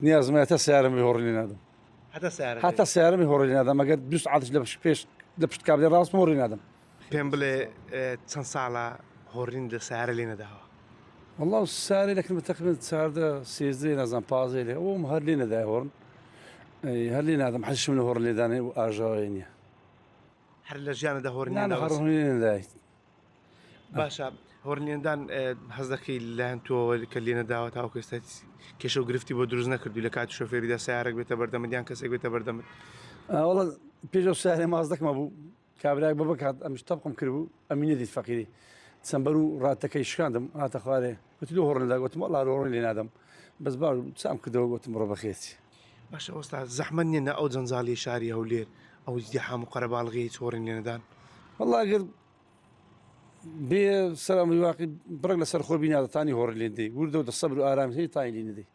نیاز ما هەتا سیارەمی هۆڕی نادەم هەتا سیارەمی هۆڕی نادەم ئەگەر دوست عادش لە پێش لە پشت کابلی ڕاستم هۆڕی نادەم پێم بڵێ چەند ساڵە هۆڕین لە سیارە لێ نەداوە والله سیارەی لەکردمە تقریبا چاردە سێزدەی نازانم پازەی لێ ئەوم هەر لێ نەدای هۆڕن هەر لێ نادەم حەزشم لە هۆڕ لێدانێ و ئاژاوی نییە هەر لە ژیانەدا هۆڕین هەڕۆنی نەدای باشە هۆڕنیێندان هەز دەکەی لایەن تۆوە کە لێ نەداوە تاوەکو ئێستا کێشە و گرفتی بۆ دروست نەکردووی لە کاتی شۆفێریدا سیارێک بێتە بەردەمت یان کەسێک بێتە بەردەمت وڵە پێشەوە سیارێ ماز دەکەمە بوو کابراک بە بکات ئەمش تەبقم کردبوو ئەمی نەدیت فەقیری چەمبەر و ڕاتەکەی شکاندم هاتە خوارێ وتی لە هۆڕندا گوتم وەڵا هۆڕی لێ نادەم بەس باش چام کردەوە گوتم ڕۆ بەخێتی باشە ئەوستا زەحمەت نییە ئەو جەنجاڵی شاری هەولێر ئەو دیحام و قەرەباڵغی هۆڕین لێ نەدان والله ئەگەر بێ سەلامی واقعی بڕێک لەسەر خۆ بینادەتانی هۆڕ لێ دەی وردە دە سەبر و ئارامی هەیە تاین لێ نەدەی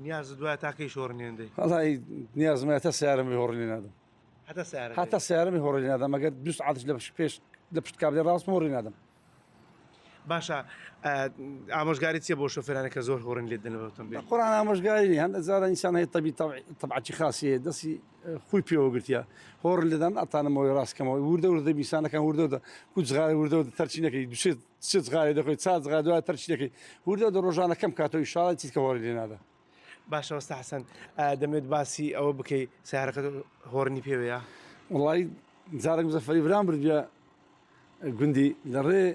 نیازت دوایە تاکەی شۆڕنێندەی والله نیازم هەتا سیارەمی هۆڕ لێ نادەم هەتا سیارەمی هۆڕ لێ نادەم ئەگەر دوست عادش لە پشت کابلی ڕاستم هۆڕی نادەم باشە ئامۆژگاری چیە بۆ شۆفێرانە کە زۆر هۆڕن لێ دەنەوەتم بێت قڕان ئامۆژگاری هەندە جارە ئینسان هەیە تەبعاتی خاصی هەیە دەستی خۆی پێوە گرتیا هۆڕ لێدان ئەتانەمەوەی ڕاستکەمەوە وردە وردە بیسانەکان وردەوە کوچغاری وردەوە تەرچینەکەی دوێت جغاری دەخۆی چا جغا دوای تەرچینەکەی وردە دە ڕۆژانە کەم کاتەوەی شاڵی چیت کە هۆڕی لێ نادا باشە وەستا حەسەن دەمێت باسی ئەوە بکەی سیارەکەت هۆڕنی پێوەیە وڵی جارێک مزەفەری برام بردوە گوندی لەڕێ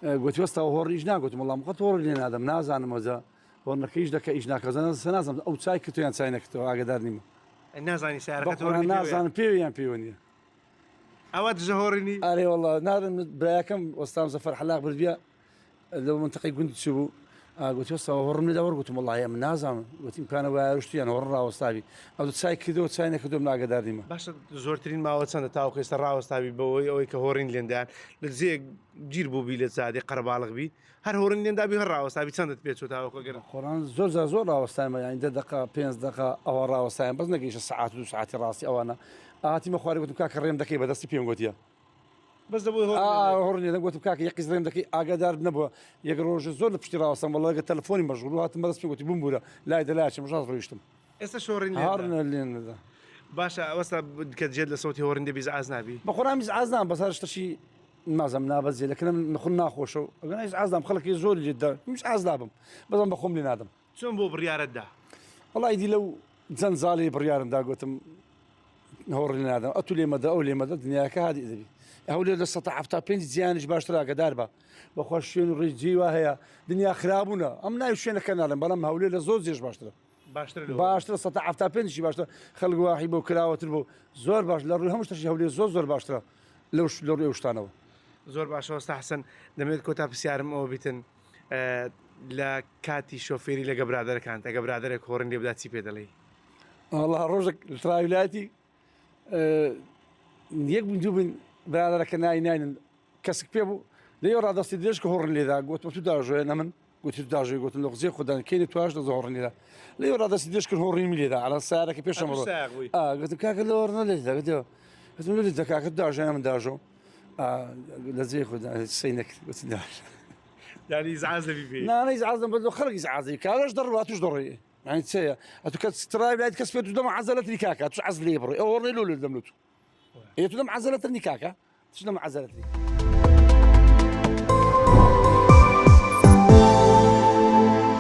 گوتی وەستا هۆڕیش ناگوتم وەڵام قەت هۆڕ لێ نادەم نازانم ئەوجا هۆڕنەکەیش دەکە ئیش ناکەزانە نازانم ئەو چای کردو یان چای نەکردەوە ئاگدار نیمە نازانی سیارەکەت نازانم پێویان پێوە نییە ئەوە دژە هۆڕنی ئارێ وڵا نادەم برایەکەم وەستام زەفەر حەلاق بردوە لەو منتەقەی گوند چوو بوو گوتی وەستا هۆڕم لێدا وەرگوتم وەڵی ئەم نازانم گوتیم کانە وایە ڕشتیان هۆڕ ڕاوەستاوی ئەو چای کردەوە چای نەکردوم ئاگدار نیمە باشە زۆرترین ماوە چەندە تاوەکو ئێستا ڕاوەستاوی بەوەی ئەوەی کە هۆڕین لێندان لە جێک گیر بووبی لە زادی قەرەباڵغ بی هەر هۆڕین لێندابی هەر ڕاوەستاوی چەندت پێچۆ تاوەکو گەرم خۆران زۆر ڕاوەستایمە یانی 10 دقە 5 دقە ئەوە ڕاوەستایان بەس نەگەیشە سەعات و ساعتی ڕاستی ئەوانە ئاهاتیمە خوارێ گوتم کاکە ڕێم دەکەی بەدەستی پێم گوتیە بەس دەبووی هۆڕنی دەگوتم کاکە یەقیز ڕێم دەکەی ئاگادار نەبووە یەک ڕۆژە زۆر لە پشتی ڕاوەستم وەڵا تەلەفۆنی مەشغوڵ و هاتم بەدەست پێ گوتی بووم بوورە لای دەلایچم ژاز ڕۆیشتم ئێستا شۆڕین هەڕنە لێن نەدا باشە ئەوەستا کە جێت لە سەوتی هۆڕین دەبی زعاز نابی بە خۆران میز نام بەس هەرشتەشی مازم نابەزیێ لەکردم نخون ناخۆشە و ئەگەنایز ئازدام خەڵکی زۆری لێدا میش ئازدابم بەزم بە خۆم لێ نادەم چۆن بۆ بڕیارەتدا وڵی دی لەو جەنجاڵی بڕیارمدا گوتم هۆڕی نادەم ئەتو لێمەدە ئەو لێمەدە دنیاکە هادی دەبی هەولێر لە 1970 جیانیش باشتر ئاگدار بە بەخوا شوێن و ڕێژجی وا هەیە دنیا خراببوونە ئەم ناوی شوێنەکە ناڵم بەڵام هەولێر لە زۆر جێش باشترە باشتر 1970 باشتر خەڵک واحی بۆ کراوەتر بۆ زۆر باش لە ڕووی هەموو شتێکی هەولێر زۆر باشترە لە ڕووی شتانەوە زۆر باشە وەستا حەسەن دەمێت کۆتا پرسیارم ئەوە بیتن لە کاتی شۆفێری لەگە برادەرەکان ئەگە برادەرێک هۆڕن لێ بدا چی پێ دەڵێ والله ڕۆژێک لە تراویلاتی یەک دوو بن برادەرەکە ناینن کەسێک پێ بوو لێ ڕادستی درێژ کە هۆڕن لێدا گوتم تو داژۆیە نە من گوتی تو داژۆی گوتم لە قزیێ خوددان کێنی توش دە هۆڕن لێدا لێ ڕادستی درێژ کرد هۆڕین لێدا على سیارەکە پێشەمە گوتم کاکە لە هۆڕنە لێدا گوتم لێ دەکاکە داژۆیە من داژۆ لە جێ خوددا سەی نەکرد گوتم داژ یعنی زعاز دەبی پێی نانە زعازم بە خەڵکی زعازی کارەش دەڕوا توش دەڕێ يعني تسيا أتو كتراي بلاد كسبت دم عزلت نكاكا تش عزلي بري أو ورني لولو دملوتو هي تدم عزلت النكاكا تش دم عزلت لي